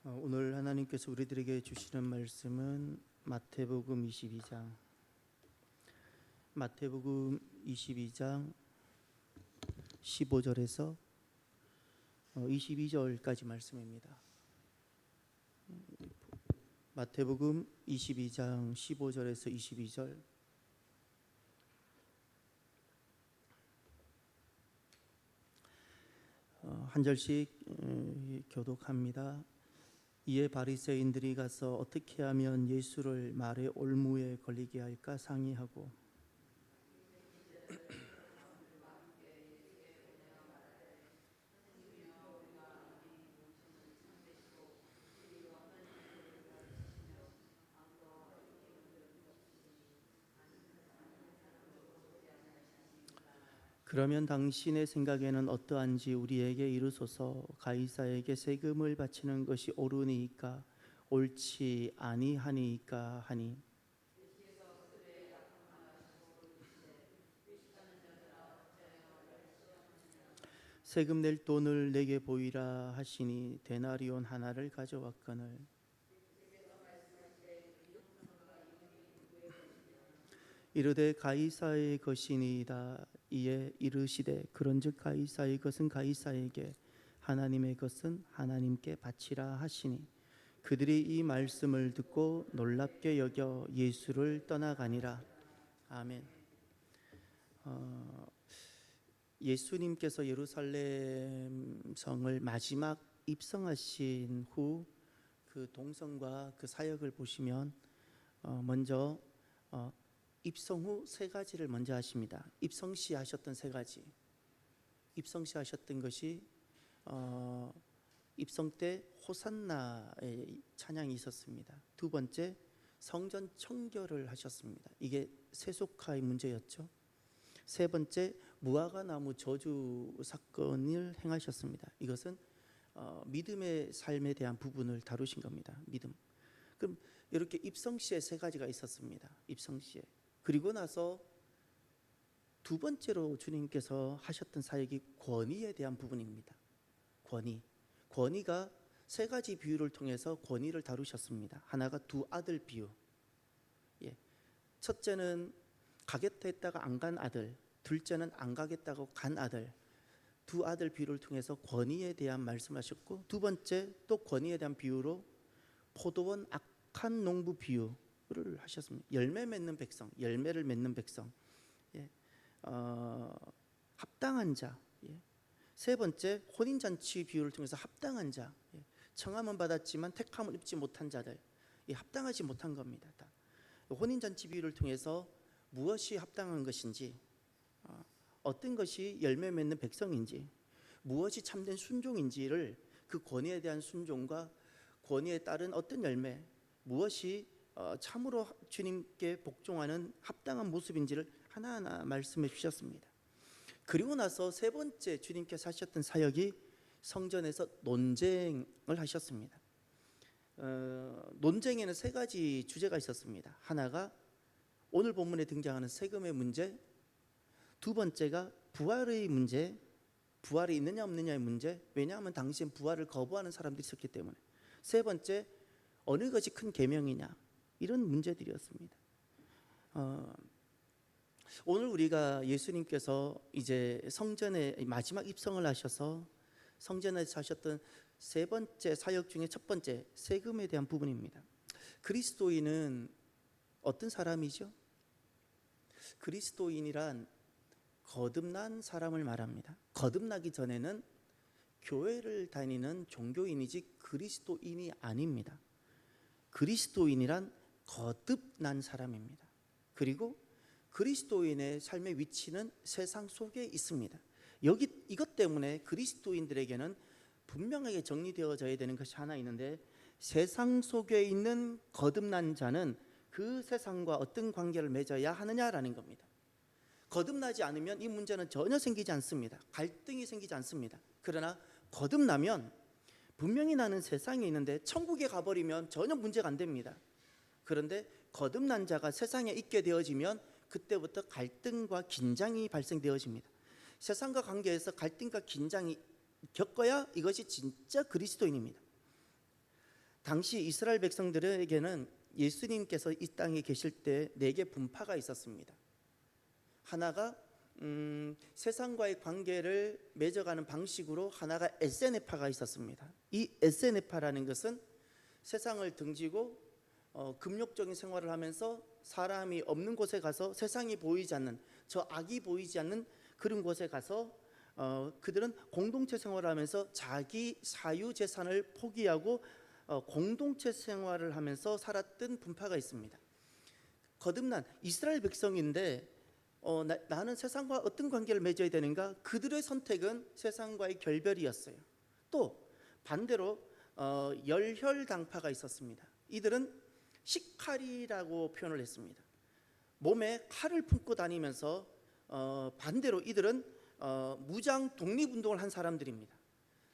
오늘 하나님께서 우리들에게 주시는 말씀은 마태복음 22장 15절에서 22절까지 말씀입니다. 마태복음 22장 15절에서 22절. 한 절씩 교독합니다. 이에 바리새인들이 가서 어떻게 하면 예수를 말의 올무에 걸리게 할까 상의하고 그러면 당신의 생각에는 어떠한지 우리에게 이르소서. 가이사에게 세금을 바치는 것이 옳으니까 옳지 아니하니까 하니 세금 낼 돈을 내게 보이라 하시니 데나리온 하나를 가져왔거늘 이르되 가이사의 것이니이다. 이에 이르시되 그런즉 가이사의 것은 가이사에게 하나님의 것은 하나님께 바치라 하시니 그들이 이 말씀을 듣고 놀랍게 여겨 예수를 떠나가니라. 아멘. 예수님께서 예루살렘 성을 마지막 입성하신 후 그 동성과 그 사역을 보시면 먼저 입성 후 세 가지를 먼저 하십니다. 입성 시 하셨던 세 가지. 입성 시 하셨던 것이 입성 때 호산나의 찬양이 있었습니다. 두 번째, 성전 청결을 하셨습니다. 이게 세속화의 문제였죠. 세 번째, 무화과 나무 저주 사건을 행하셨습니다. 이것은 믿음의 삶에 대한 부분을 다루신 겁니다. 믿음. 그럼 이렇게 입성 시에 세 가지가 있었습니다. 입성 시에. 그리고 나서 두 번째로 주님께서 하셨던 사역이 권위에 대한 부분입니다. 권위가 세 가지 비유를 통해서 권위를 다루셨습니다. 하나가 두 아들 비유. 첫째는 가겠다 했다가 안 간 아들, 둘째는 안 가겠다고 간 아들. 두 아들 비유를 통해서 권위에 대한 말씀하셨고, 두 번째 또 권위에 대한 비유로 포도원 악한 농부 비유를 하셨습니다. 열매 맺는 백성, 열매를 맺는 백성, 합당한 자. 세 번째 혼인잔치 비유를 통해서 합당한 자, 청함은 받았지만 택함을 입지 못한 자들, 합당하지 못한 겁니다. 혼인잔치 비유를 통해서 무엇이 합당한 것인지, 어떤 것이 열매 맺는 백성인지, 무엇이 참된 순종인지를 그 권위에 대한 순종과 권위에 따른 어떤 열매, 무엇이 참으로 주님께 복종하는 합당한 모습인지를 하나하나 말씀해 주셨습니다. 그리고 나서 세 번째 주님께서 하셨던 사역이 성전에서 논쟁을 하셨습니다. 논쟁에는 세 가지 주제가 있었습니다. 하나가 오늘 본문에 등장하는 세금의 문제, 두 번째가 부활의 문제, 부활이 있느냐 없느냐의 문제, 왜냐하면 당시엔 부활을 거부하는 사람들이 있었기 때문에. 세 번째, 어느 것이 큰 계명이냐, 이런 문제들이었습니다. 오늘 우리가 예수님께서 이제 성전에 마지막 입성을 하셔서 성전에서 하셨던 세 번째 사역 중에 첫 번째, 세금에 대한 부분입니다. 그리스도인은 어떤 사람이죠? 그리스도인이란 거듭난 사람을 말합니다. 거듭나기 전에는 교회를 다니는 종교인이지 그리스도인이 아닙니다. 그리스도인이란 거듭난 사람입니다. 그리고 그리스도인의 삶의 위치는 세상 속에 있습니다. 이것 때문에 그리스도인들에게는 분명하게 정리되어져야 되는 것이 하나 있는데, 세상 속에 있는 거듭난 자는 그 세상과 어떤 관계를 맺어야 하느냐라는 겁니다. 거듭나지 않으면 이 문제는 전혀 생기지 않습니다. 갈등이 생기지 않습니다. 그러나 거듭나면 분명히 나는 세상에 있는데 천국에 가버리면 전혀 문제가 안 됩니다. 그런데 거듭난 자가 세상에 있게 되어지면 그때부터 갈등과 긴장이 발생되어집니다. 세상과 관계에서 갈등과 긴장이 겪어야 이것이 진짜 그리스도인입니다. 당시 이스라엘 백성들에게는 예수님께서 이 땅에 계실 때 4개 분파가 있었습니다. 하나가 세상과의 관계를 맺어가는 방식으로 하나가 에세네파가 있었습니다. 이 에세네파라는 것은 세상을 등지고 금욕적인 생활을 하면서 사람이 없는 곳에 가서 세상이 보이지 않는, 저 악이 보이지 않는 그런 곳에 가서 그들은 공동체 생활을 하면서 자기 사유 재산을 포기하고 공동체 생활을 하면서 살았던 분파가 있습니다. 거듭난 이스라엘 백성인데 나는 세상과 어떤 관계를 맺어야 되는가? 그들의 선택은 세상과의 결별이었어요. 또 반대로 열혈당파가 있었습니다. 이들은 식칼이라고 표현을 했습니다. 몸에 칼을 품고 다니면서 반대로 이들은 무장 독립운동을 한 사람들입니다.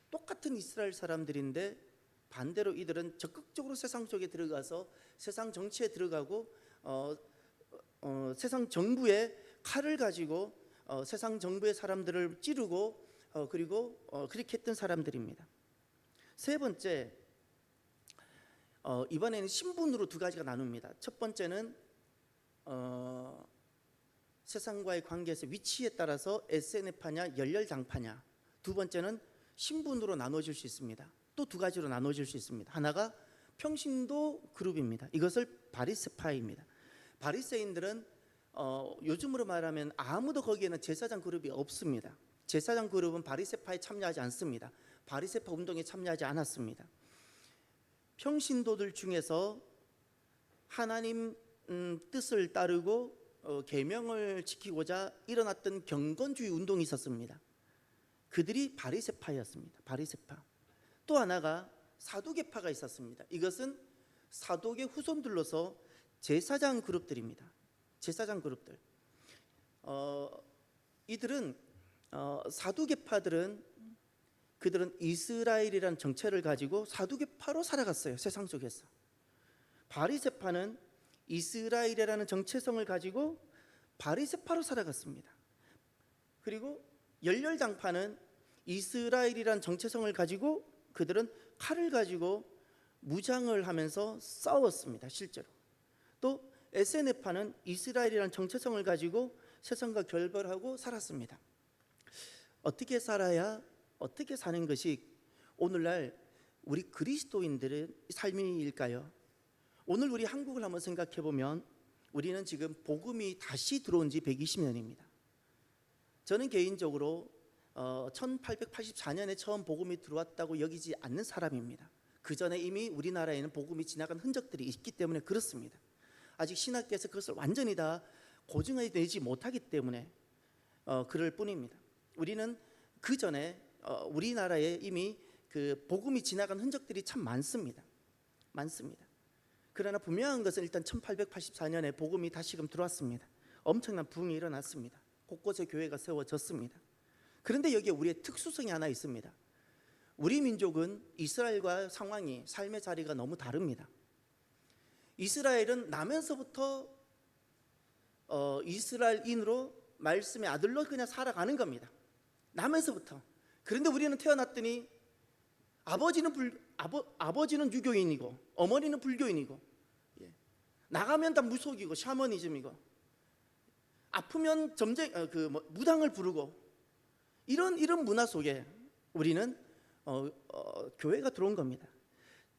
똑같은 이스라엘 사람들인데 반대로 이들은 적극적으로 세상 속에 들어가서 세상 정치에 들어가고 세상 정부의 칼을 가지고 세상 정부의 사람들을 찌르고 그리고 그렇게 했던 사람들입니다. 세 번째, 이번에는 신분으로 2가지가 나눕니다. 첫 번째는 세상과의 관계에서 위치에 따라서 에세네파냐 열혈당파냐. 두 번째는 신분으로 나눠질 수 있습니다. 또 2가지로 나눠질 수 있습니다. 하나가 평신도 그룹입니다. 이것을 바리새파입니다. 바리새인들은 요즘으로 말하면 아무도 거기에는 제사장 그룹이 없습니다. 제사장 그룹은 바리새파에 참여하지 않습니다. 바리새파 운동에 참여하지 않았습니다. 평신도들 중에서 하나님 뜻을 따르고 계명을 지키고자 일어났던 경건주의 운동이 있었습니다. 그들이 바리새파였습니다. 바리새파. 또 하나가 사두개파가 있었습니다. 이것은 사도계 후손들로서 제사장 그룹들입니다. 제사장 그룹들. 이들은 사두개파들은 그들은 이스라엘이라는 정체를 가지고 사두개파로 살아갔어요. 세상 속에서. 바리새파는 이스라엘이라는 정체성을 가지고 바리새파로 살아갔습니다. 그리고 열혈당파는 이스라엘이라는 정체성을 가지고 그들은 칼을 가지고 무장을 하면서 싸웠습니다. 실제로. 또 에세네파는 이스라엘이라는 정체성을 가지고 세상과 결별하고 살았습니다. 어떻게 살아야, 어떻게 사는 것이 오늘날 우리 그리스도인들의 삶일까요? 오늘 우리 한국을 한번 생각해 보면 우리는 지금 복음이 다시 들어온 지 120년입니다. 저는 개인적으로 1884년에 처음 복음이 들어왔다고 여기지 않는 사람입니다. 그 전에 이미 우리나라에는 복음이 지나간 흔적들이 있기 때문에 그렇습니다. 아직 신학계에서 그것을 완전히 다 고증해내지 못하기 때문에 그럴 뿐입니다. 우리는 그 전에 우리나라에 이미 그 복음이 지나간 흔적들이 참 많습니다. 많습니다. 그러나 분명한 것은 일단 1884년에 복음이 다시금 들어왔습니다. 엄청난 부흥이 일어났습니다. 곳곳에 교회가 세워졌습니다. 그런데 여기에 우리의 특수성이 하나 있습니다. 우리 민족은 이스라엘과 상황이, 삶의 자리가 너무 다릅니다. 이스라엘은 나면서부터 이스라엘인으로 말씀의 아들로 그냥 살아가는 겁니다. 나면서부터. 그런데 우리는 태어났더니 아버지는 유교인이고 어머니는 불교인이고, 나가면 다 무속이고 샤머니즘이고, 아프면 무당을 부르고, 이런 문화 속에 우리는 교회가 들어온 겁니다.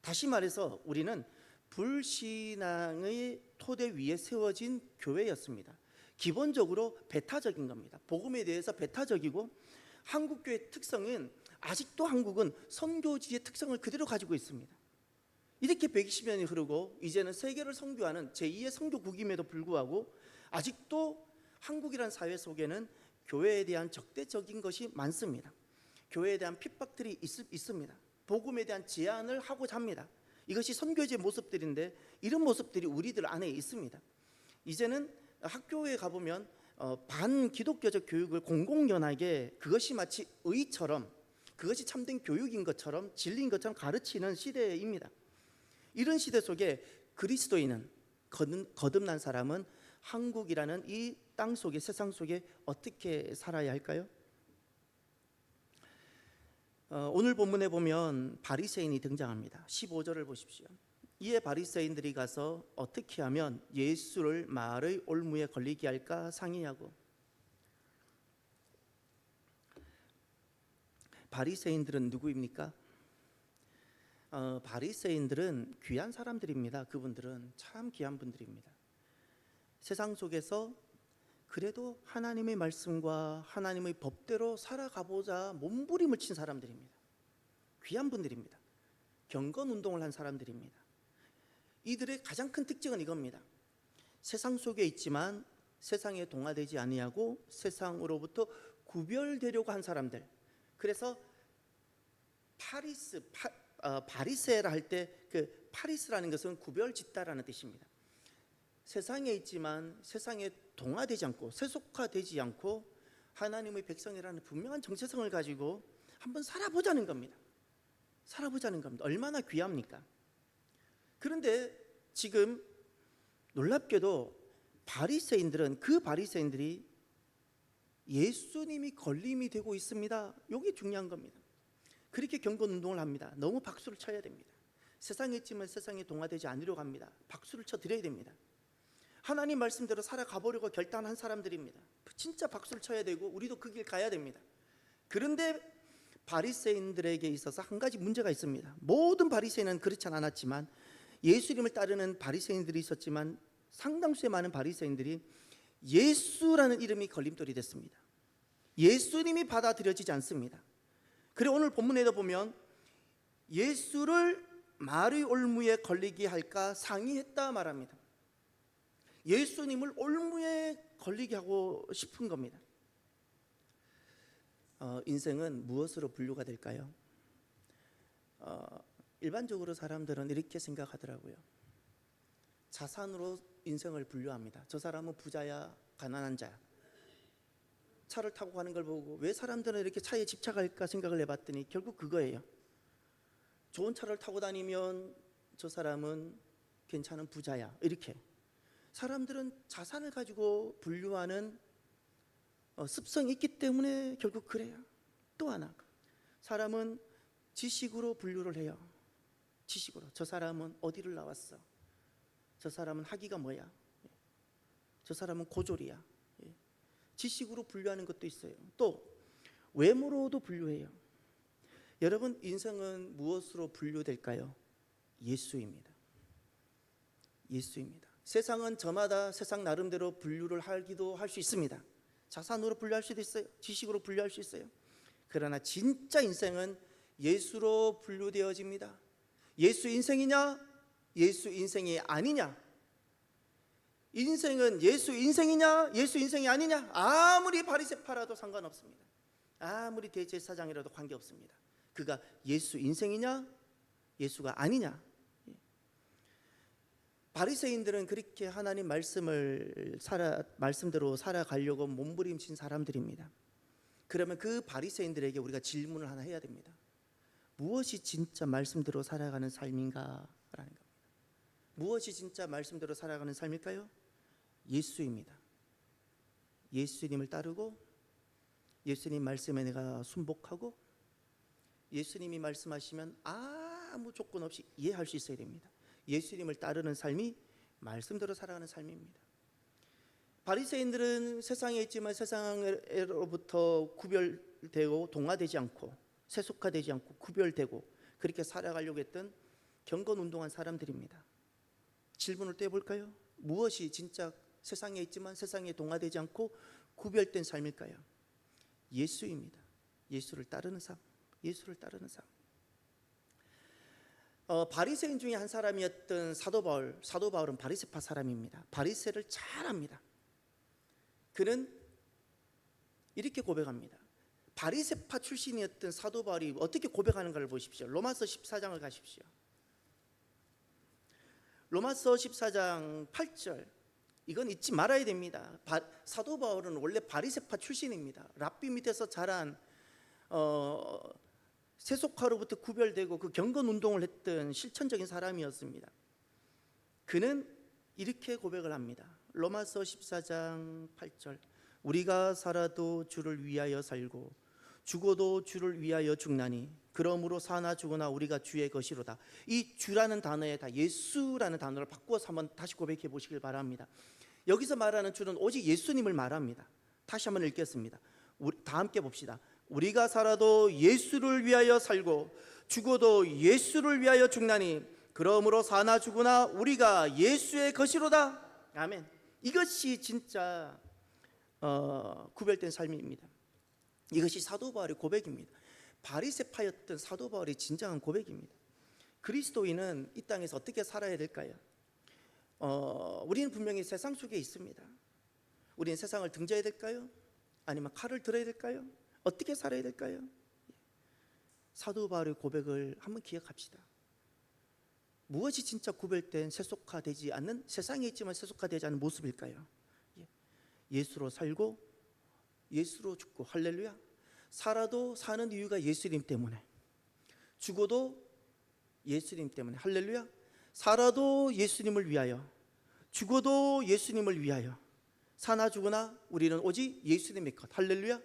다시 말해서 우리는 불신앙의 토대 위에 세워진 교회였습니다. 기본적으로 배타적인 겁니다. 복음에 대해서 배타적이고, 한국교회의 특성은 아직도 한국은 선교지의 특성을 그대로 가지고 있습니다. 이렇게 120년이 흐르고 이제는 세계를 선교하는 제2의 선교국임에도 불구하고 아직도 한국이라는 사회 속에는 교회에 대한 적대적인 것이 많습니다. 교회에 대한 핍박들이 있습니다. 복음에 대한 제한을 하고자 합니다. 이것이 선교지의 모습들인데 이런 모습들이 우리들 안에 있습니다. 이제는 학교에 가보면 반기독교적 교육을 공공연하게 그것이 마치 의처럼, 그것이 참된 교육인 것처럼, 진리인 것처럼 가르치는 시대입니다. 이런 시대 속에 그리스도인은, 거듭난 사람은 한국이라는 이 땅 속에, 세상 속에 어떻게 살아야 할까요? 오늘 본문에 보면 바리새인이 등장합니다. 15절을 보십시오. 이에 바리새인들이 가서 어떻게 하면 예수를 말의 올무에 걸리게 할까 상의하고. 바리새인들은 누구입니까? 바리새인들은 귀한 사람들입니다. 그분들은 참 귀한 분들입니다. 세상 속에서 그래도 하나님의 말씀과 하나님의 법대로 살아가보자 몸부림을 친 사람들입니다. 귀한 분들입니다. 경건 운동을 한 사람들입니다. 이들의 가장 큰 특징은 이겁니다. 세상 속에 있지만 세상에 동화되지 아니하고 세상으로부터 구별되려고 한 사람들. 그래서 바리새라 할 때 그 파리스라는 것은 구별짓다라는 뜻입니다. 세상에 있지만 세상에 동화되지 않고 세속화되지 않고 하나님의 백성이라는 분명한 정체성을 가지고 한번 살아보자는 겁니다. 살아보자는 겁니다. 얼마나 귀합니까? 그런데 지금 놀랍게도 그 바리새인들이 예수님이 걸림이 되고 있습니다. 이게 중요한 겁니다. 그렇게 경건 운동을 합니다. 너무 박수를 쳐야 됩니다. 세상에 있지만 세상에 동화되지 않으려고 합니다. 박수를 쳐드려야 됩니다. 하나님 말씀대로 살아가 보려고 결단한 사람들입니다. 진짜 박수를 쳐야 되고 우리도 그 길 가야 됩니다. 그런데 바리새인들에게 있어서 한 가지 문제가 있습니다. 모든 바리새인은 그렇진 않았지만 예수님을 따르는 바리새인들이 있었지만 상당수의 많은 바리새인들이 예수라는 이름이 걸림돌이 됐습니다. 예수님이 받아들여지지 않습니다. 그래 오늘 본문에도 보면 예수를 말의 올무에 걸리게 할까 상의했다 말합니다. 예수님을 올무에 걸리게 하고 싶은 겁니다. 인생은 무엇으로 분류가 될까요? 일반적으로 사람들은 이렇게 생각하더라고요. 자산으로 인생을 분류합니다. 저 사람은 부자야, 가난한 자야. 차를 타고 가는 걸 보고 왜 사람들은 이렇게 차에 집착할까 생각을 해봤더니 결국 그거예요. 좋은 차를 타고 다니면 저 사람은 괜찮은 부자야. 이렇게 사람들은 자산을 가지고 분류하는 습성이 있기 때문에 결국 그래요. 또 하나, 사람은 지식으로 분류를 해요. 지식으로. 저 사람은 어디를 나왔어? 저 사람은 학위가 뭐야? 저 사람은 고졸이야. 지식으로 분류하는 것도 있어요. 또 외모로도 분류해요. 여러분, 인생은 무엇으로 분류될까요? 예수입니다. 예수입니다. 세상은 저마다 세상 나름대로 분류를 하기도 할 수 있습니다. 자산으로 분류할 수도 있어요. 지식으로 분류할 수 있어요. 그러나 진짜 인생은 예수로 분류되어집니다. 예수 인생이냐? 예수 인생이 아니냐? 인생은 예수 인생이냐? 예수 인생이 아니냐? 아무리 바리새파라도 상관없습니다. 아무리 대제사장이라도 관계없습니다. 그가 예수 인생이냐? 예수가 아니냐? 바리새인들은 그렇게 하나님 말씀대로 살아가려고 몸부림친 사람들입니다. 그러면 그 바리새인들에게 우리가 질문을 하나 해야 됩니다. 무엇이 진짜 말씀대로 살아가는 삶인가라는 겁니다. 무엇이 진짜 말씀대로 살아가는 삶일까요? 예수입니다. 예수님을 따르고 예수님 말씀에 내가 순복하고 예수님이 말씀하시면 아무 조건 없이 이해할 수 있어야 됩니다. 예수님을 따르는 삶이 말씀대로 살아가는 삶입니다. 바리새인들은 세상에 있지만 세상으로부터 구별되고 동화되지 않고 세속화되지 않고 구별되고 그렇게 살아가려고 했던 경건운동한 사람들입니다. 질문을 또 해볼까요? 무엇이 진짜 세상에 있지만 세상에 동화되지 않고 구별된 삶일까요? 예수입니다. 예수를 따르는 삶. 예수를 따르는 삶. 바리새인 중에 한 사람이었던 사도 바울은 바리새파 사람입니다. 바리새를 잘 압니다. 그는 이렇게 고백합니다. 바리새파 출신이었던 사도 바울이 어떻게 고백하는가를 보십시오. 로마서 14장을 가십시오. 로마서 14장 8절. 이건 잊지 말아야 됩니다. 사도 바울은 원래 바리새파 출신입니다. 랍비 밑에서 자란 세속화로부터 구별되고 그 경건 운동을 했던 실천적인 사람이었습니다. 그는 이렇게 고백을 합니다. 로마서 14장 8절. 우리가 살아도 주를 위하여 살고 죽어도 주를 위하여 죽나니 그러므로 사나 죽으나 우리가 주의 것이로다. 이 주라는 단어에 다 예수라는 단어를 바꾸어서 한번 다시 고백해 보시길 바랍니다. 여기서 말하는 주는 오직 예수님을 말합니다. 다시 한번 읽겠습니다. 다 함께 봅시다. 우리가 살아도 예수를 위하여 살고 죽어도 예수를 위하여 죽나니 그러므로 사나 죽으나 우리가 예수의 것이로다. 아멘. 이것이 진짜 구별된 삶입니다. 이것이 사도 바울의 고백입니다. 바리새파였던 사도 바울의 진정한 고백입니다. 그리스도인은 이 땅에서 어떻게 살아야 될까요? 우리는 분명히 세상 속에 있습니다. 우리는 세상을 등져야 될까요? 아니면 칼을 들어야 될까요? 어떻게 살아야 될까요? 사도 바울의 고백을 한번 기억합시다. 무엇이 진짜 구별된 세속화되지 않는, 세상에 있지만 세속화되지 않는 모습일까요? 예수로 살고 예수로 죽고, 할렐루야. 살아도 사는 이유가 예수님 때문에, 죽어도 예수님 때문에, 할렐루야. 살아도 예수님을 위하여, 죽어도 예수님을 위하여, 사나 죽으나 우리는 오직 예수님의 것, 할렐루야.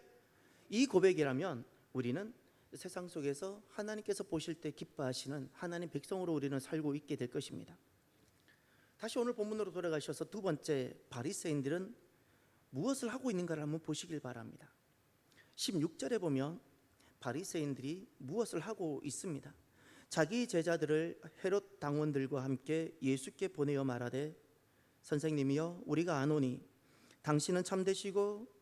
이 고백이라면 우리는 세상 속에서 하나님께서 보실 때 기뻐하시는 하나님 백성으로 우리는 살고 있게 될 것입니다. 다시 오늘 본문으로 돌아가셔서 두 번째, 바리새인들은 무엇을 하고 있는가를 한번 보시길 바랍니다. 16절에 보면 바리새인들이 무엇을 하고 있습니다. 자기 제자들을 헤롯 당원들과 함께 예수께 보내어 말하되 선생님이여 우리가 아노니 당신은 참되시고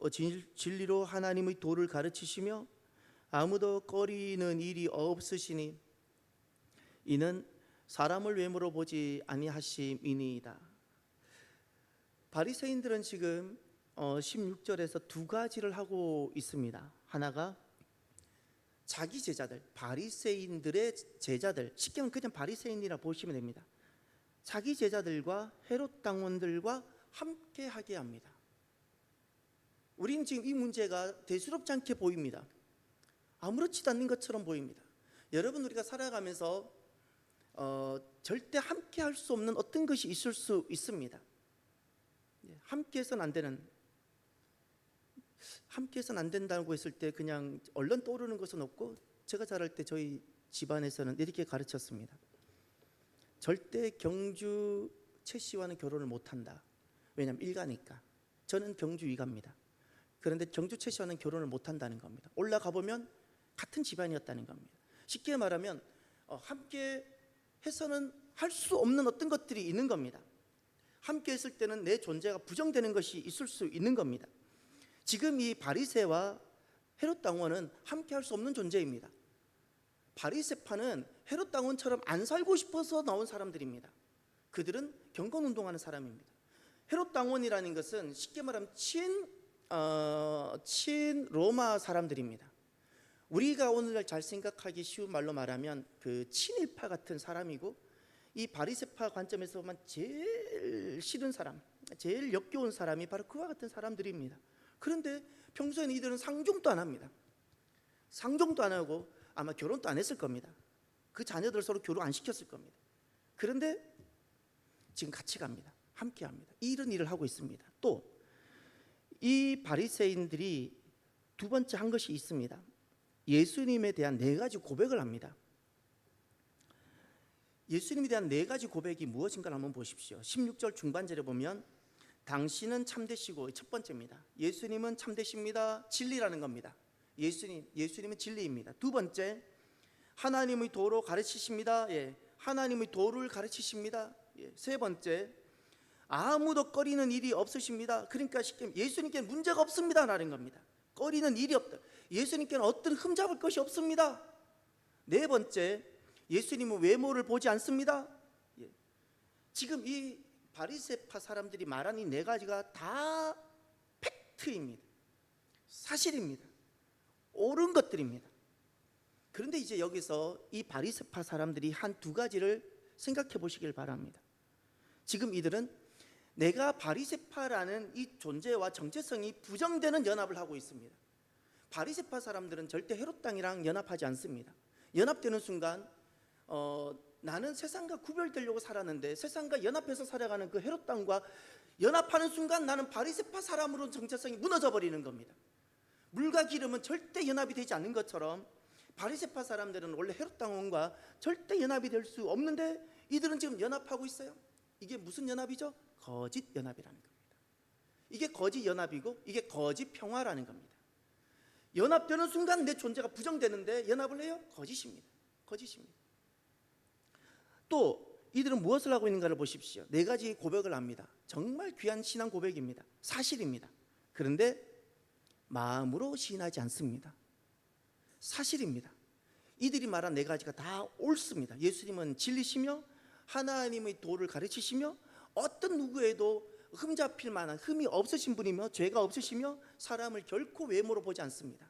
진리로 하나님의 도를 가르치시며 아무도 꺼리는 일이 없으시니 이는 사람을 외모로 보지 아니하심이니이다. 바리새인들은 지금 16절에서 두 가지를 하고 있습니다. 하나가 자기 제자들, 바리새인들의 제자들, 쉽게 말하면 그냥 바리새인이라 보시면 됩니다. 자기 제자들과 헤롯 당원들과 함께 하게 합니다. 우리는 지금 이 문제가 대수롭지 않게 보입니다. 아무렇지도 않는 것처럼 보입니다. 여러분, 우리가 살아가면서 절대 함께 할 수 없는 어떤 것이 있을 수 있습니다. 함께 해서는 안 되는, 함께 해서는 안 된다고 했을 때 그냥 얼른 떠오르는 것은 없고, 제가 자랄 때 저희 집안에서는 이렇게 가르쳤습니다. 절대 경주 최 씨와는 결혼을 못한다. 왜냐하면 일가니까. 저는 경주 이가입니다. 그런데 경주 최 씨와는 결혼을 못한다는 겁니다. 올라가 보면 같은 집안이었다는 겁니다. 쉽게 말하면 함께 해서는 할 수 없는 어떤 것들이 있는 겁니다. 함께 했을 때는 내 존재가 부정되는 것이 있을 수 있는 겁니다. 지금 이 바리새와 헤롯 당원은 함께 할 수 없는 존재입니다. 바리새파는 헤롯 당원처럼 안 살고 싶어서 나온 사람들입니다. 그들은 경건운동하는 사람입니다. 헤롯 당원이라는 것은 쉽게 말하면 친 로마 사람들입니다. 우리가 오늘날 잘 생각하기 쉬운 말로 말하면 그 친일파 같은 사람이고, 이 바리새파 관점에서 보면 제일 싫은 사람, 제일 역겨운 사람이 바로 그와 같은 사람들입니다. 그런데 평소에는 이들은 상종도 안 합니다. 상종도 안 하고 아마 결혼도 안 했을 겁니다. 그 자녀들 서로 결혼 안 시켰을 겁니다. 그런데 지금 같이 갑니다. 함께 합니다. 이런 일을 하고 있습니다. 또 이 바리새인들이 두 번째 한 것이 있습니다. 예수님에 대한 네 가지 고백을 합니다. 예수님에 대한 네 가지 고백이 무엇인가를 한번 보십시오. 16절 중반절에 보면 당신은 참되시고, 첫 번째입니다. 예수님은 참되십니다. 진리라는 겁니다. 예수님은 진리입니다. 두 번째, 하나님의 도로 가르치십니다. 하나님의 도를 가르치십니다. 세 번째, 아무도 꺼리는 일이 없으십니다. 그러니까 쉽게 예수님께는 문제가 없습니다 라는 겁니다. 꺼리는 일이 없다. 예수님께는 어떤 흠잡을 것이 없습니다. 네 번째, 예수님은 외모를 보지 않습니다. 지금 이 바리새파 사람들이 말한 이 네 가지가 다 팩트입니다. 사실입니다. 옳은 것들입니다. 그런데 이제 여기서 이 바리새파 사람들이 한 두 가지를 생각해 보시길 바랍니다. 지금 이들은 내가 바리새파라는 이 존재와 정체성이 부정되는 연합을 하고 있습니다. 바리새파 사람들은 절대 헤롯 당이랑 연합하지 않습니다. 연합되는 순간 나는 세상과 구별되려고 살았는데 세상과 연합해서 살아가는 그 헤롯 당과 연합하는 순간 나는 바리새파 사람으로 정체성이 무너져 버리는 겁니다. 물과 기름은 절대 연합이 되지 않는 것처럼 바리새파 사람들은 원래 헤롯 왕과 절대 연합이 될 수 없는데 이들은 지금 연합하고 있어요. 이게 무슨 연합이죠? 거짓 연합이라는 겁니다. 이게 거짓 연합이고 이게 거짓 평화라는 겁니다. 연합되는 순간 내 존재가 부정되는데 연합을 해요? 거짓입니다. 거짓입니다. 또 이들은 무엇을 하고 있는가를 보십시오. 네 가지 고백을 합니다. 정말 귀한 신앙 고백입니다. 사실입니다. 그런데 마음으로 시인하지 않습니다. 사실입니다. 이들이 말한 네 가지가 다 옳습니다. 예수님은 진리시며 하나님의 도를 가르치시며 어떤 누구에도 흠잡힐 만한 흠이 없으신 분이며 죄가 없으시며 사람을 결코 외모로 보지 않습니다.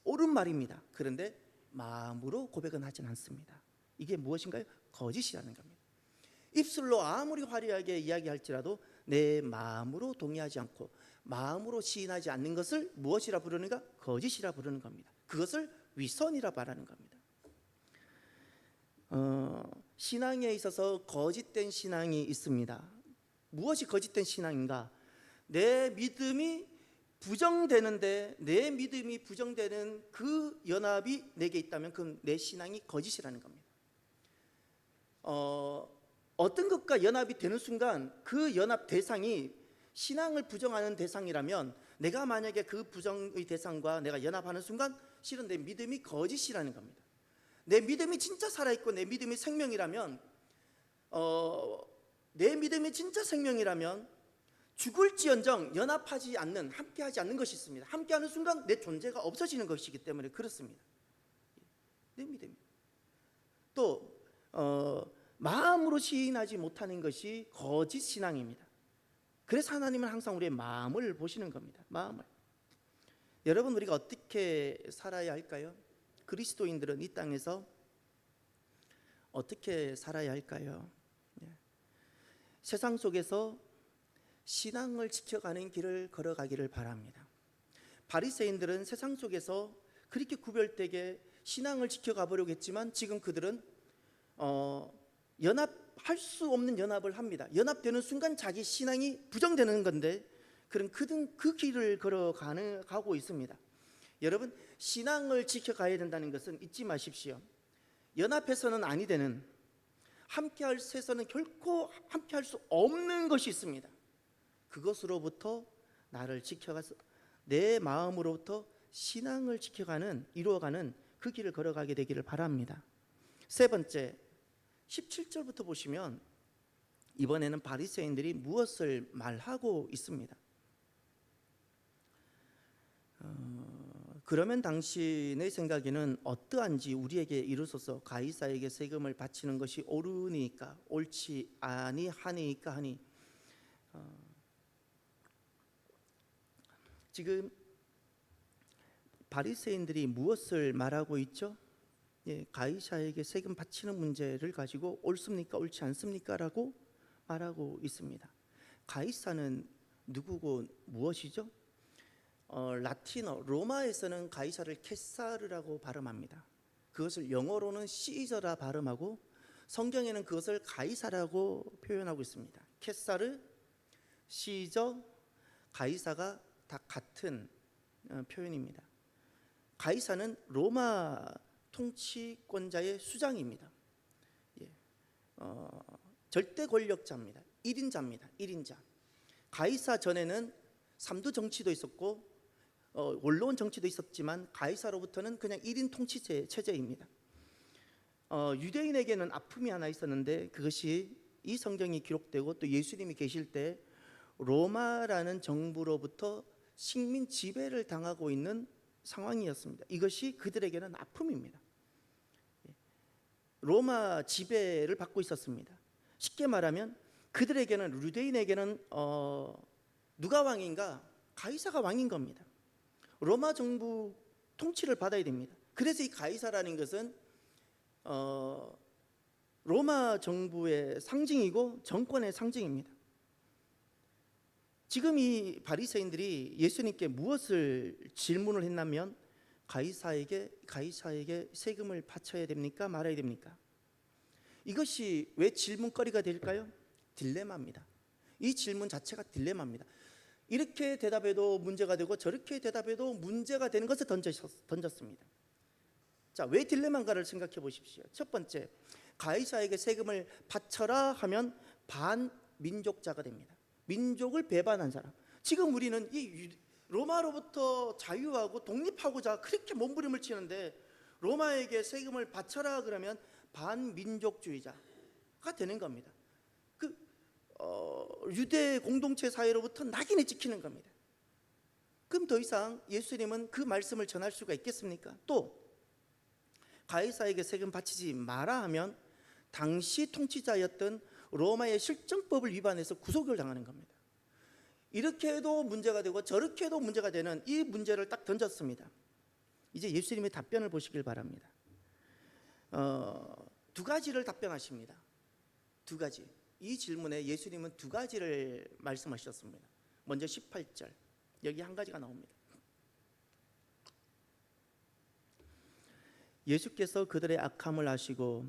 옳은 말입니다. 그런데 마음으로 고백은 하진 않습니다. 이게 무엇인가요? 거짓이라는 겁니다. 입술로 아무리 화려하게 이야기할지라도 내 마음으로 동의하지 않고 마음으로 시인하지 않는 것을 무엇이라 부르는가? 거짓이라 부르는 겁니다. 그것을 위선이라 말하는 겁니다. 신앙에 있어서 거짓된 신앙이 있습니다. 무엇이 거짓된 신앙인가? 내 믿음이 부정되는데 내 믿음이 부정되는 그 연합이 내게 있다면 그건 내 신앙이 거짓이라는 겁니다. 어떤 것과 연합이 되는 순간 그 연합 대상이 신앙을 부정하는 대상이라면 내가 만약에 그 부정의 대상과 내가 연합하는 순간 실은 내 믿음이 거짓이라는 겁니다. 내 믿음이 진짜 살아있고 내 믿음이 생명이라면 내 믿음이 진짜 생명이라면 죽을지언정 연합하지 않는, 함께하지 않는 것이 있습니다. 함께하는 순간 내 존재가 없어지는 것이기 때문에 그렇습니다. 내 믿음이 또 마음으로 시인하지 못하는 것이 거짓 신앙입니다. 그래서 하나님은 항상 우리의 마음을 보시는 겁니다. 마음을. 여러분, 우리가 어떻게 살아야 할까요? 그리스도인들은 이 땅에서 어떻게 살아야 할까요? 세상 속에서 신앙을 지켜가는 길을 걸어가기를 바랍니다. 바리새인들은 세상 속에서 그렇게 구별되게 신앙을 지켜가 보려고 했지만 지금 그들은 연합할 수 없는 연합을 합니다. 연합되는 순간 자기 신앙이 부정되는 건데 그런 그 길을 걸어가고 있습니다. 여러분, 신앙을 지켜가야 된다는 것은 잊지 마십시오. 연합해서는 아니 되는, 함께해서는 결코 함께할 수 없는 것이 있습니다. 그것으로부터 나를 지켜가서 내 마음으로부터 신앙을 지켜가는, 이루어가는 그 길을 걸어가게 되기를 바랍니다. 세 번째, 17절부터 보시면 이번에는 바리새인들이 무엇을 말하고 있습니다. 그러면 당신의 생각에는 어떠한지 우리에게 이르소서. 가이사에게 세금을 바치는 것이 옳으니까 옳지 아니하니까 하니. 지금 바리새인들이 무엇을 말하고 있죠? 가이사에게 세금 바치는 문제를 가지고 옳습니까 옳지 않습니까? 라고 말하고 있습니다. 가이사는 누구고 무엇이죠? 라틴어 로마에서는 가이사를 케사르라고 발음합니다. 그것을 영어로는 시저라 발음하고 성경에는 그것을 가이사라고 표현하고 있습니다. 케사르, 시저, 가이사가 다 같은 표현입니다. 가이사는 로마 통치권자의 수장입니다. 절대 권력자입니다. 1인자입니다. 1인자. 가이사 전에는 삼두 정치도 있었고 원로원 정치도 있었지만 가이사로부터는 그냥 1인 통치 체제입니다. 유대인에게는 아픔이 하나 있었는데 그것이 이 성경이 기록되고 또 예수님이 계실 때 로마라는 정부로부터 식민 지배를 당하고 있는 상황이었습니다. 이것이 그들에게는 아픔입니다. 로마 지배를 받고 있었습니다. 쉽게 말하면 그들에게는, 유대인에게는 누가 왕인가? 가이사가 왕인 겁니다. 로마 정부 통치를 받아야 됩니다. 그래서 이 가이사라는 것은 로마 정부의 상징이고 정권의 상징입니다. 지금 이 바리새인들이 예수님께 무엇을 질문을 했냐면 가이사에게 세금을 바쳐야 됩니까? 말아야 됩니까? 이것이 왜 질문거리가 될까요? 딜레마입니다. 이 질문 자체가 딜레마입니다. 이렇게 대답해도 문제가 되고 저렇게 대답해도 문제가 되는 것을 던졌습니다. 자, 왜 딜레마인가를 생각해 보십시오. 첫 번째, 가이사에게 세금을 바쳐라 하면 반민족자가 됩니다. 민족을 배반한 사람. 지금 우리는 이 로마로부터 자유하고 독립하고자 그렇게 몸부림을 치는데 로마에게 세금을 바쳐라 그러면 반민족주의자가 되는 겁니다. 유대 공동체 사회로부터 낙인이 찍히는 겁니다. 그럼 더 이상 예수님은 그 말씀을 전할 수가 있겠습니까? 또 가이사에게 세금 바치지 마라 하면 당시 통치자였던 로마의 실정법을 위반해서 구속을 당하는 겁니다. 이렇게 해도 문제가 되고 저렇게 해도 문제가 되는 이 문제를 딱 던졌습니다. 이제 예수님의 답변을 보시길 바랍니다. 두 가지를 답변하십니다. 두 가지. 이 질문에 예수님은 두 가지를 말씀하셨습니다. 먼저 18절, 여기 한 가지가 나옵니다. 예수께서 그들의 악함을 아시고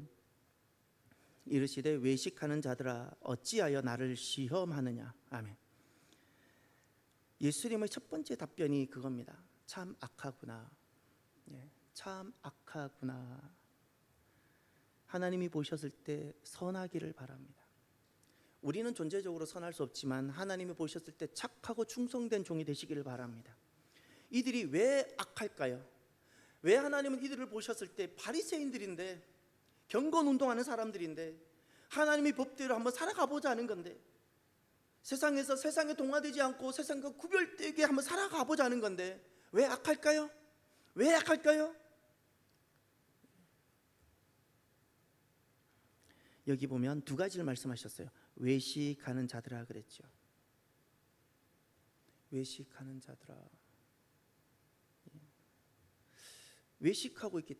이르시되 외식하는 자들아 어찌하여 나를 시험하느냐. 아멘. 예수님의 첫 번째 답변이 그겁니다. 참 악하구나. 참 악하구나. 하나님이 보셨을 때 선하기를 바랍니다. 우리는 존재적으로 선할 수 없지만 하나님이 보셨을 때 착하고 충성된 종이 되시기를 바랍니다. 이들이 왜 악할까요? 왜 하나님은 이들을 보셨을 때 바리새인들인데 경건운동하는 사람들인데 하나님의 법대로 한번 살아가 보자는 건데 세상에서 세상에 동화되지 않고 세상과 구별되게 한번 살아가 보자는 건데 왜 악할까요? 왜 악할까요? 여기 보면 두 가지를 말씀하셨어요. 외식하는 자들아 그랬죠. 외식하는 자들아. 외식하고 있기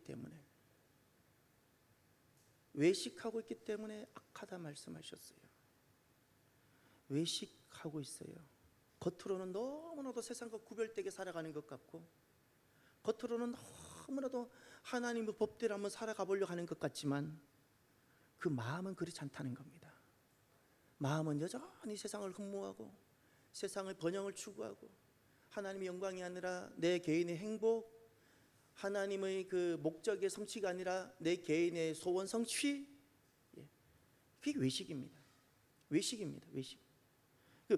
때문에 악하다 말씀하셨어요. 외식하고 있어요. 겉으로는 너무나도 세상과 구별되게 살아가는 것 같고 겉으로는 너무나도 하나님의 법대로 한번 살아가 보려고 하는 것 같지만 그 마음은 그렇지 않다는 겁니다. 마음은 여전히 세상을 흠모하고 세상의 번영을 추구하고 하나님의 영광이 아니라 내 개인의 행복, 하나님의 그 목적의 성취가 아니라 내 개인의 소원 성취, 그게 외식입니다. 외식입니다. 외식.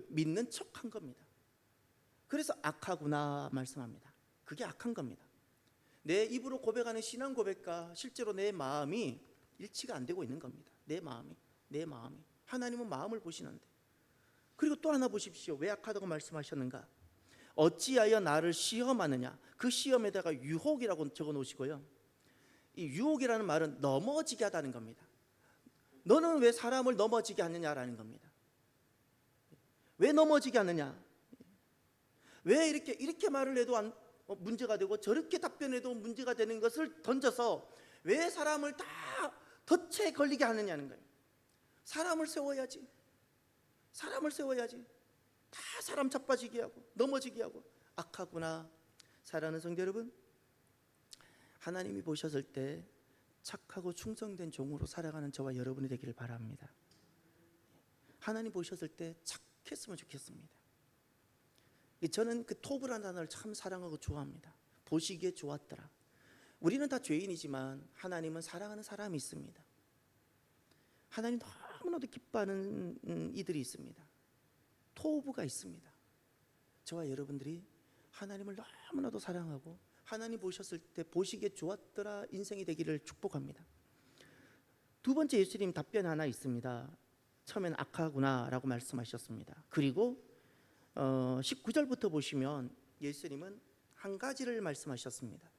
믿는 척한 겁니다. 그래서 악하구나 말씀합니다. 그게 악한 겁니다. 내 입으로 고백하는 신앙 고백과 실제로 내 마음이 일치가 안 되고 있는 겁니다. 내 마음이 하나님은 마음을 보시는데. 그리고 또 하나 보십시오. 왜 악하다고 말씀하셨는가? 어찌하여 나를 시험하느냐. 그 시험에다가 유혹이라고 적어 놓으시고요. 이 유혹이라는 말은 넘어지게 하다는 겁니다. 너는 왜 사람을 넘어지게 하느냐라는 겁니다. 왜 넘어지게 하느냐? 왜 이렇게 말을 해도 문제가 되고 저렇게 답변해도 문제가 되는 것을 던져서 왜 사람을 다 덫에 걸리게 하느냐는 거예요. 사람을 세워야지. 다 사람 자빠지게 하고 넘어지게 하고 악하구나. 사랑하는 성도 여러분, 하나님이 보셨을 때 착하고 충성된 종으로 살아가는 저와 여러분이 되기를 바랍니다. 하나님 보셨을 때 착했으면 좋겠습니다. 저는 그 톱이라는 단어를 참 사랑하고 좋아합니다. 보시기에 좋았더라. 우리는 다 죄인이지만 하나님은 사랑하는 사람이 있습니다. 하나님 너무나도 기뻐하는 이들이 있습니다. 토부가 있습니다. 저와 여러분들이 하나님을 너무나도 사랑하고 하나님 보셨을 때 보시기에 좋았더라 인생이 되기를 축복합니다. 두 번째 예수님 답변 하나 있습니다. 처음엔 악하구나 라고 말씀하셨습니다. 그리고 19절부터 보시면 예수님은 한 가지를 말씀하셨습니다.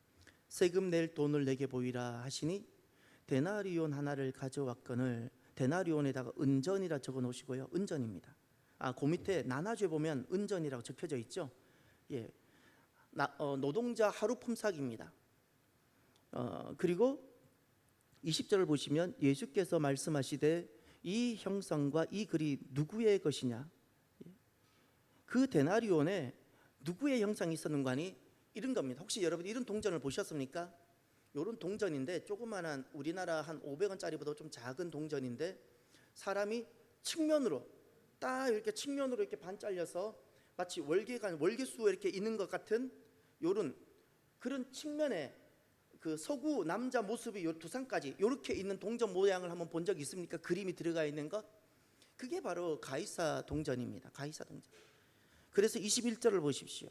세금 낼 돈을 내게 보이라 하시니 데나리온 하나를 가져왔거늘. 데나리온에다가 은전이라 적어 놓으시고요. 은전입니다. 그 밑에 나눠줘 보면 은전이라고 적혀져 있죠. 노동자 하루 품삯입니다. 그리고 20절을 보시면 예수께서 말씀하시되 이 형상과 이 글이 누구의 것이냐? 그 데나리온에 누구의 형상이 있었는가니 이런 겁니다. 혹시 여러분 이런 동전을 보셨습니까? 이런 동전인데 조그만한 우리나라 한 500원짜리보다 좀 작은 동전인데 사람이 측면으로 딱 이렇게 측면으로 이렇게 반 잘려서 마치 월계수에 이렇게 있는 것 같은 요런 그런 측면에 그 서구 남자 모습이 요 두상까지 이렇게 있는 동전 모양을 한번 본 적 있습니까? 그림이 들어가 있는 것, 그게 바로 가이사 동전입니다. 가이사 동전. 그래서 21절을 보십시오.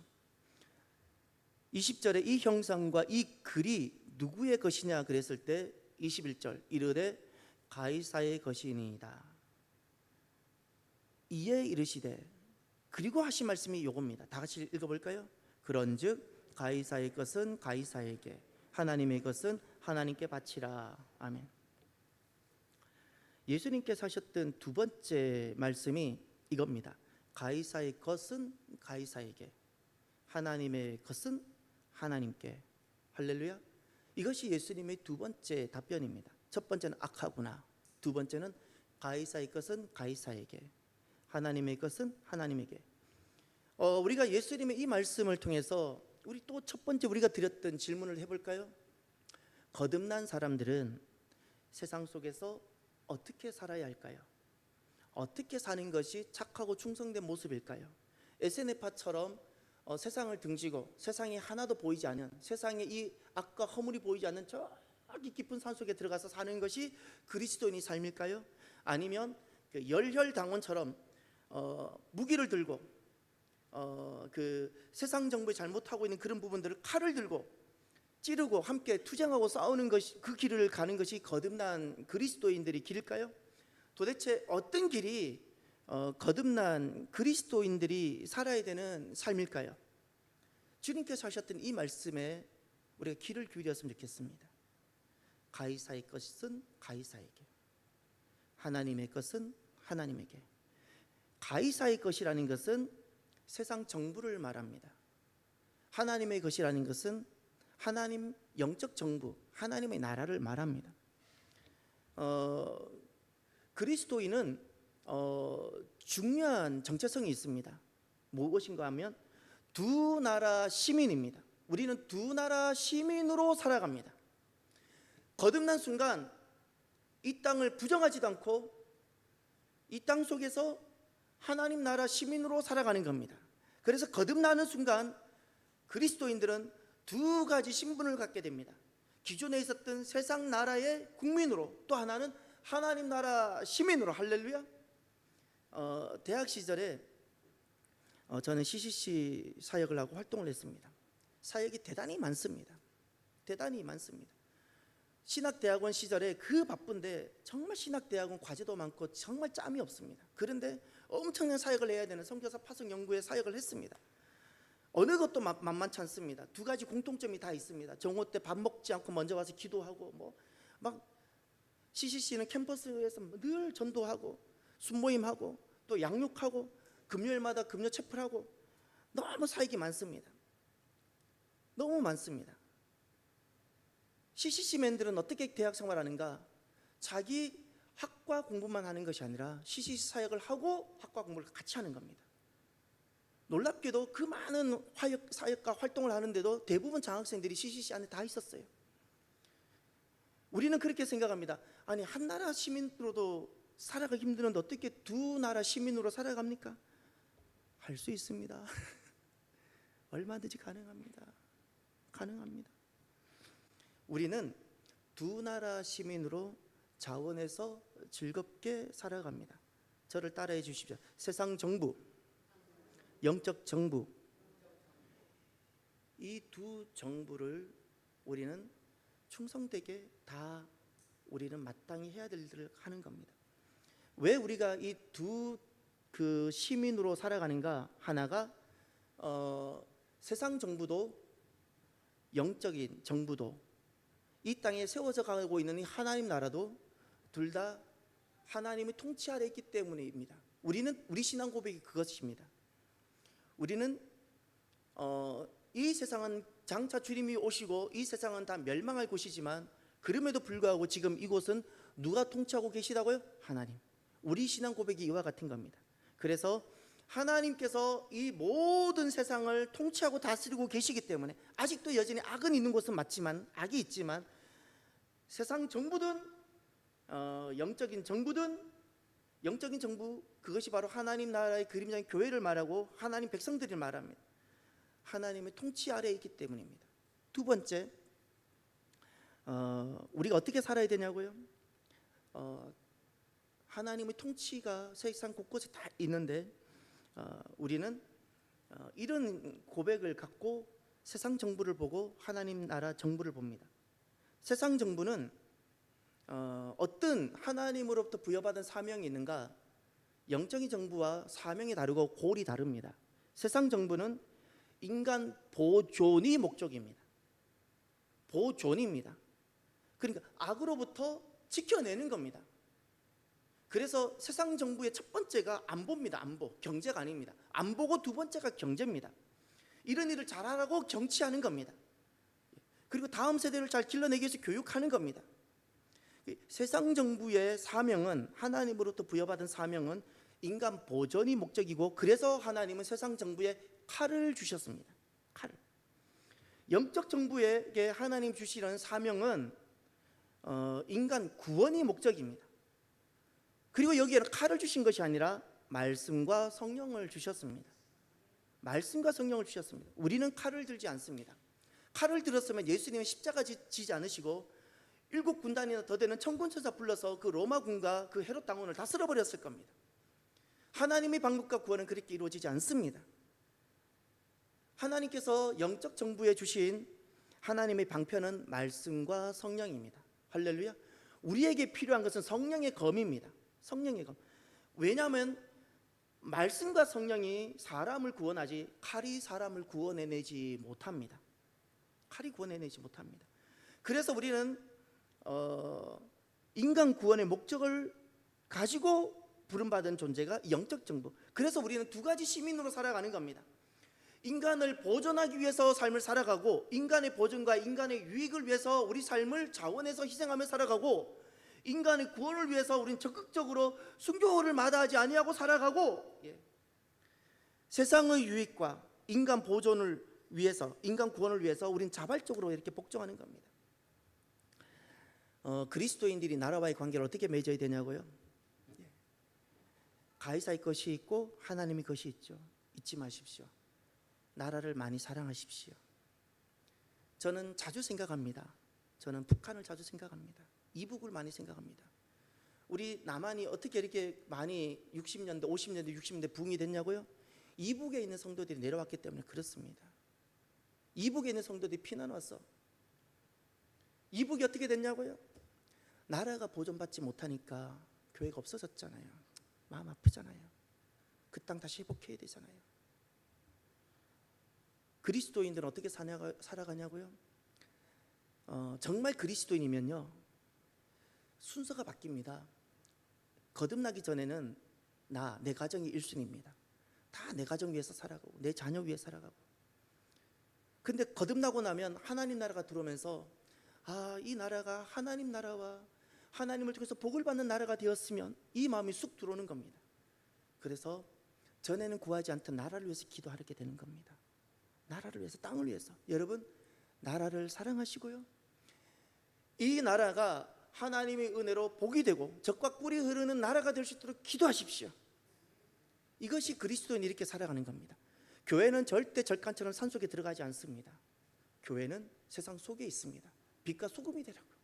20절에 이 형상과 이 글이 누구의 것이냐 그랬을 때 21절 이르되 가이사의 것이니이다. 이에 이르시되, 그리고 하신 말씀이 요겁니다. 다 같이 읽어볼까요? 그런즉 가이사의 것은 가이사에게, 하나님의 것은 하나님께 바치라. 아멘. 예수님께서 하셨던 두 번째 말씀이 이겁니다. 가이사의 것은 가이사에게, 하나님의 것은 하나님께. 할렐루야. 이것이 예수님의 두 번째 답변입니다. 첫 번째는 악하구나, 두 번째는 가이사의 것은 가이사에게, 하나님의 것은 하나님에게. 우리가 예수님의 이 말씀을 통해서 우리 또 첫 번째 우리가 드렸던 질문을 해볼까요? 거듭난 사람들은 세상 속에서 어떻게 살아야 할까요? 어떻게 사는 것이 착하고 충성된 모습일까요? 에세네파처럼 세상을 등지고 세상이 하나도 보이지 않는, 세상에 이 악과 허물이 보이지 않는 저기 깊은 산 속에 들어가서 사는 것이 그리스도인의 삶일까요? 아니면 그 열혈당원처럼 무기를 들고 그 세상 정부에 잘못하고 있는 그런 부분들을 칼을 들고 찌르고 함께 투쟁하고 싸우는 것이, 그 길을 가는 것이 거듭난 그리스도인들의 길일까요? 도대체 어떤 길이 거듭난 그리스도인들이 살아야 되는 삶일까요? 주님께서 하셨던 이 말씀에 우리가 귀를 기울였으면 좋겠습니다. 가이사의 것은 가이사에게, 하나님의 것은 하나님에게. 가이사의 것이라는 것은 세상 정부를 말합니다. 하나님의 것이라는 것은 하나님 영적 정부, 하나님의 나라를 말합니다. 그리스도인은 중요한 정체성이 있습니다. 무엇인가 하면 두 나라 시민입니다. 우리는 두 나라 시민으로 살아갑니다. 거듭난 순간 이 땅을 부정하지도 않고 이 땅 속에서 하나님 나라 시민으로 살아가는 겁니다. 그래서 거듭나는 순간 그리스도인들은 두 가지 신분을 갖게 됩니다. 기존에 있었던 세상 나라의 국민으로, 또 하나는 하나님 나라 시민으로. 할렐루야. 대학 시절에 저는 CCC 사역을 하고 활동을 했습니다. 사역이 대단히 많습니다. 대단히 많습니다. 신학대학원 시절에 그 바쁜데 정말 신학대학원 과제도 많고 정말 짬이 없습니다. 그런데 엄청난 사역을 해야 되는 선교사 파송 연구에 사역을 했습니다. 어느 것도 만만치 않습니다. 두 가지 공통점이 다 있습니다. 정오 때 밥 먹지 않고 먼저 와서 기도하고, 막 CCC는 캠퍼스에서 늘 전도하고 순모임하고 또 양육하고 금요일마다 금요 채플하고 너무 사역이 많습니다. 너무 많습니다. CCC맨들은 어떻게 대학 생활하는가? 자기 학과 공부만 하는 것이 아니라 CCC 사역을 하고 학과 공부를 같이 하는 겁니다. 놀랍게도 그 많은 사역과 활동을 하는데도 대부분 장학생들이 CCC 안에 다 있었어요. 우리는 그렇게 생각합니다. 아니, 한 나라 시민으로도 살아가기 힘드는데 어떻게 두 나라 시민으로 살아갑니까? 할 수 있습니다. 얼마든지 가능합니다. 가능합니다. 우리는 두 나라 시민으로 자원해서 즐겁게 살아갑니다. 저를 따라해 주십시오. 세상 정부, 영적 정부, 이 두 정부를 우리는 충성되게 다 우리는 마땅히 해야 될 일을 하는 겁니다. 왜 우리가 이 두 그 시민으로 살아가는가? 하나가 세상 정부도 영적인 정부도 이 땅에 세워져 가고 있는 이 하나님 나라도 둘 다 하나님의 통치 아래 있기 때문입니다. 우리 신앙 고백이 그것입니다. 우리는 이 세상은 장차 주님이 오시고 이 세상은 다 멸망할 곳이지만 그럼에도 불구하고 지금 이곳은 누가 통치하고 계시다고요? 하나님. 우리 신앙 고백이 이와 같은 겁니다. 그래서 하나님께서 이 모든 세상을 통치하고 다스리고 계시기 때문에 아직도 여전히 악은 있는 곳은 맞지만, 악이 있지만 세상 정부든 영적인 정부든 영적인 정부, 그것이 바로 하나님 나라의 그림자인 교회를 말하고 하나님 백성들을 말합니다. 하나님의 통치 아래에 있기 때문입니다. 두 번째, 우리가 어떻게 살아야 되냐고요? 하나님의 통치가 세상 곳곳에 다 있는데 우리는 이런 고백을 갖고 세상 정부를 보고 하나님 나라 정부를 봅니다. 세상 정부는 어떤 하나님으로부터 부여받은 사명이 있는가? 영적인 정부와 사명이 다르고 골이 다릅니다. 세상 정부는 인간 보존이 목적입니다. 보존입니다. 그러니까 악으로부터 지켜내는 겁니다. 그래서 세상 정부의 첫 번째가 안보입니다. 안보, 경제가 아닙니다. 안보고 두 번째가 경제입니다. 이런 일을 잘하라고 정치하는 겁니다. 그리고 다음 세대를 잘 길러내기 위해서 교육하는 겁니다. 세상 정부의 사명은, 하나님으로부터 부여받은 사명은 인간 보존이 목적이고, 그래서 하나님은 세상 정부에 칼을 주셨습니다. 칼. 영적 정부에게 하나님 주시는 사명은 인간 구원이 목적입니다. 그리고 여기에는 칼을 주신 것이 아니라 말씀과 성령을 주셨습니다. 말씀과 성령을 주셨습니다. 우리는 칼을 들지 않습니다. 칼을 들었으면 예수님은 십자가 지지 않으시고 7군단이나 더 되는 천군천사 불러서 그 로마군과 그 헤롯 당원을 다 쓸어버렸을 겁니다. 하나님의 방법과 구원은 그렇게 이루어지지 않습니다. 하나님께서 영적 정부에 주신 하나님의 방편은 말씀과 성령입니다. 할렐루야. 우리에게 필요한 것은 성령의 검입니다. 성령의 검. 왜냐하면 말씀과 성령이 사람을 구원하지 칼이 사람을 구원해내지 못합니다. 칼이 구원해내지 못합니다. 그래서 우리는 인간 구원의 목적을 가지고 부름받은 존재가 영적 정부. 그래서 우리는 두 가지 시민으로 살아가는 겁니다. 인간을 보존하기 위해서 삶을 살아가고, 인간의 보존과 인간의 유익을 위해서 우리 삶을 자원해서 희생하며 살아가고, 인간의 구원을 위해서 우리는 적극적으로 순교를 마다하지 아니하고 살아가고, 세상의 유익과 인간 보존을 위해서, 인간 구원을 위해서 우리는 자발적으로 이렇게 복종하는 겁니다. 그리스도인들이 나라와의 관계를 어떻게 맺어야 되냐고요? 가이사의 것이 있고 하나님의 것이 있죠. 잊지 마십시오. 나라를 많이 사랑하십시오. 저는 자주 생각합니다. 저는 북한을 자주 생각합니다. 이북을 많이 생각합니다. 우리 남한이 어떻게 이렇게 많이 60년대, 50년대, 60년대 부흥이 됐냐고요? 이북에 있는 성도들이 내려왔기 때문에 그렇습니다. 이북에 있는 성도들이 피난 왔어. 이북이 어떻게 됐냐고요? 나라가 보존받지 못하니까 교회가 없어졌잖아요. 마음 아프잖아요. 그 땅 다시 회복해야 되잖아요. 그리스도인들은 어떻게 살아가냐고요? 정말 그리스도인이면요, 순서가 바뀝니다. 거듭나기 전에는 내 가정이 1순위입니다. 다 내 가정 위해서 살아가고 내 자녀 위해 살아가고. 근데 거듭나고 나면 하나님 나라가 들어오면서 이 나라가 하나님 나라와 하나님을 통해서 복을 받는 나라가 되었으면, 이 마음이 쑥 들어오는 겁니다. 그래서 전에는 구하지 않던 나라를 위해서 기도하게 되는 겁니다. 나라를 위해서, 땅을 위해서. 여러분, 나라를 사랑하시고요, 이 나라가 하나님의 은혜로 복이 되고 적과 꿀이 흐르는 나라가 될 수 있도록 기도하십시오. 이것이 그리스도인이 이렇게 살아가는 겁니다. 교회는 절대 절간처럼 산속에 들어가지 않습니다. 교회는 세상 속에 있습니다. 빛과 소금이 되라고요.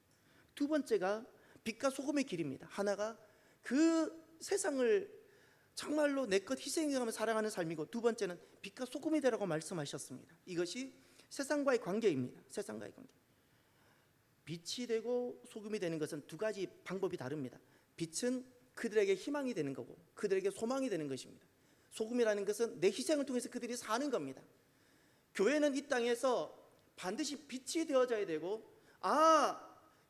두 번째가 빛과 소금의 길입니다. 하나가 그 세상을 정말로 내것 희생하며 살아가는 삶이고, 두 번째는 빛과 소금이 되라고 말씀하셨습니다. 이것이 세상과의 관계입니다. 세상과의 관계. 빛이 되고 소금이 되는 것은 두 가지 방법이 다릅니다. 빛은 그들에게 희망이 되는 거고 그들에게 소망이 되는 것입니다. 소금이라는 것은 내 희생을 통해서 그들이 사는 겁니다. 교회는 이 땅에서 반드시 빛이 되어져야 되고,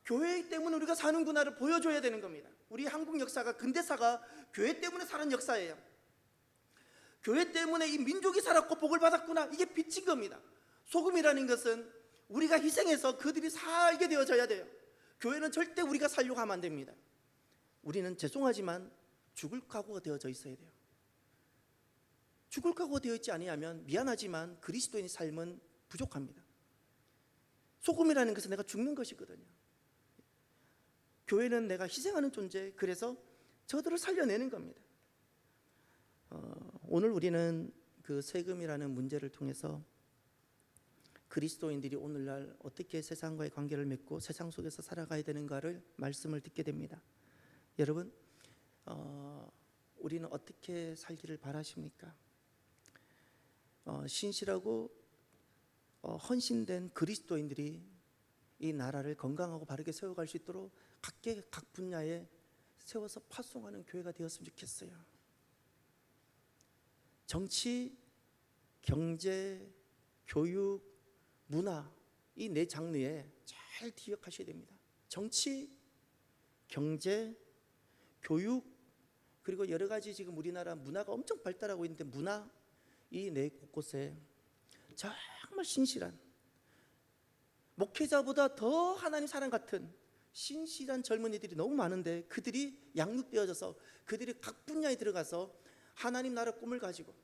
교회 때문에 우리가 사는구나를 보여줘야 되는 겁니다. 우리 한국 역사가, 근대사가 교회 때문에 사는 역사예요. 교회 때문에 이 민족이 살았고 복을 받았구나, 이게 빛인 겁니다. 소금이라는 것은 우리가 희생해서 그들이 살게 되어져야 돼요. 교회는 절대 우리가 살려고 하면 안 됩니다. 우리는 죄송하지만 죽을 각오가 되어져 있어야 돼요. 죽을 각오가 되어 있지 아니하면 미안하지만 그리스도인의 삶은 부족합니다. 소금이라는 것은 내가 죽는 것이거든요. 교회는 내가 희생하는 존재. 그래서 저들을 살려내는 겁니다. 오늘 우리는 그 세금이라는 문제를 통해서 그리스도인들이 오늘날 어떻게 세상과의 관계를 맺고 세상 속에서 살아가야 되는가를 말씀을 듣게 됩니다. 여러분, 우리는 어떻게 살기를 바라십니까? 신실하고 헌신된 그리스도인들이 이 나라를 건강하고 바르게 세워갈 수 있도록 각 분야에 세워서 파송하는 교회가 되었으면 좋겠어요. 정치, 경제, 교육, 문화, 이 네 장르에 잘 기억하셔야 됩니다. 정치, 경제, 교육, 그리고 여러 가지 지금 우리나라 문화가 엄청 발달하고 있는데 문화, 이 네 곳곳에 정말 신실한, 목회자보다 더 하나님 사랑 같은 신실한 젊은이들이 너무 많은데, 그들이 양육되어져서 그들이 각 분야에 들어가서 하나님 나라 꿈을 가지고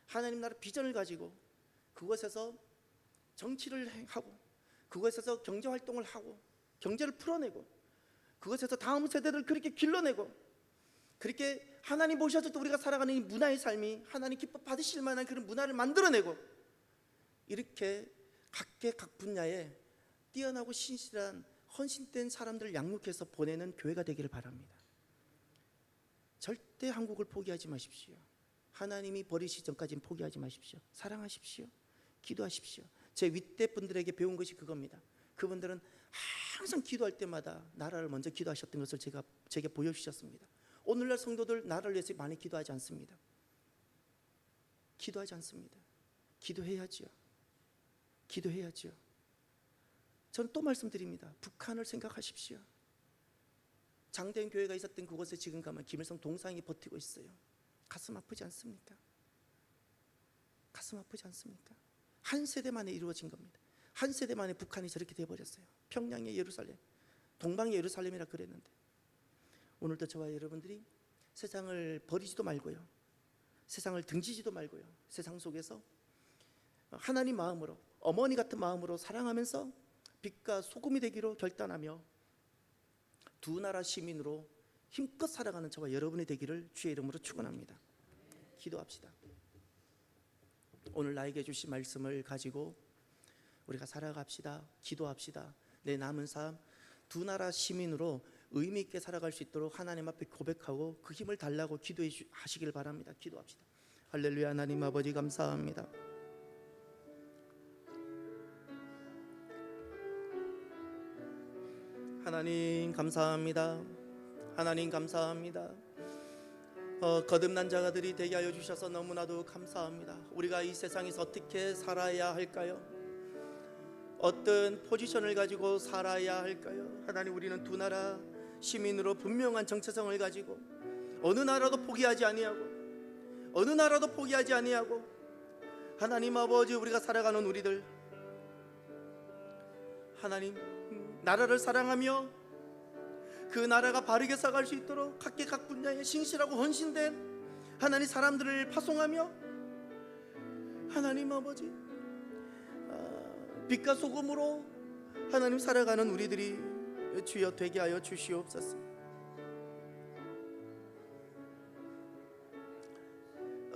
하나님 나라 비전을 가지고 그것에서 정치를 하고 그것에서 경제활동을 하고 경제를 풀어내고 그것에서 다음 세대를 그렇게 길러내고, 그렇게 하나님 보셔서 또 우리가 살아가는 이 문화의 삶이 하나님 기뻐 받으실 만한 그런 문화를 만들어내고, 이렇게 각 분야에 뛰어나고 신실한 헌신된 사람들을 양육해서 보내는 교회가 되기를 바랍니다. 절대 한국을 포기하지 마십시오. 하나님이 버리시기 전까지는 포기하지 마십시오. 사랑하십시오. 기도하십시오. 제 윗대 분들에게 배운 것이 그겁니다. 그분들은 항상 기도할 때마다 나라를 먼저 기도하셨던 것을 제게 보여주셨습니다. 오늘날 성도들 나라를 위해서 많이 기도하지 않습니다. 기도하지 않습니다. 기도해야지요. 기도해야지요. 저는 또 말씀드립니다. 북한을 생각하십시오. 장대현 교회가 있었던 그곳에 지금 가면 김일성 동상이 버티고 있어요. 가슴 아프지 않습니까? 가슴 아프지 않습니까? 한 세대 만에 이루어진 겁니다. 한 세대 만에 북한이 저렇게 돼버렸어요. 평양의 예루살렘, 동방의 예루살렘이라 그랬는데, 오늘도 저와 여러분들이 세상을 버리지도 말고요, 세상을 등지지도 말고요, 세상 속에서 하나님 마음으로, 어머니 같은 마음으로 사랑하면서 빛과 소금이 되기로 결단하며 두 나라 시민으로 힘껏 살아가는 저와 여러분이 되기를 주의 이름으로 축원합니다. 기도합시다. 오늘 나에게 주신 말씀을 가지고 우리가 살아갑시다. 기도합시다. 내 남은 삶 두 나라 시민으로 의미 있게 살아갈 수 있도록 하나님 앞에 고백하고 그 힘을 달라고 기도하시길 바랍니다. 기도합시다. 할렐루야. 하나님 아버지 감사합니다. 하나님 감사합니다. 하나님 감사합니다. 거듭난 자가들이 되게 하여 주셔서 너무나도 감사합니다. 우리가 이 세상에서 어떻게 살아야 할까요? 어떤 포지션을 가지고 살아야 할까요? 하나님, 우리는 두 나라 시민으로 분명한 정체성을 가지고 어느 나라도 포기하지 아니하고 어느 나라도 포기하지 아니하고 하나님 아버지, 우리가 살아가는 우리들, 하나님 나라를 사랑하며 그 나라가 바르게 살아갈 수 있도록 각 분야에 신실하고 헌신된 하나님 사람들을 파송하며 하나님 아버지, 빛과 소금으로 하나님 살아가는 우리들이 주여 되게 하여 주시옵소서.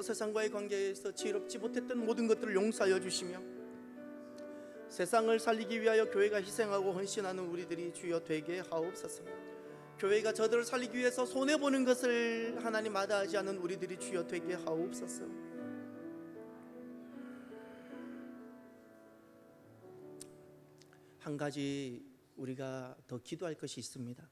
세상과의 관계에서 지혜롭지 못했던 모든 것들을 용서하여 주시며 세상을 살리기 위하여 교회가 희생하고 헌신하는 우리들이 주여 되게 하옵소서. 교회가 저들을 살리기 위해서 손해보는 것을 하나님 마다하지 않은 우리들이 주여 되게 하옵소서. 한 가지 우리가 더 기도할 것이 있습니다.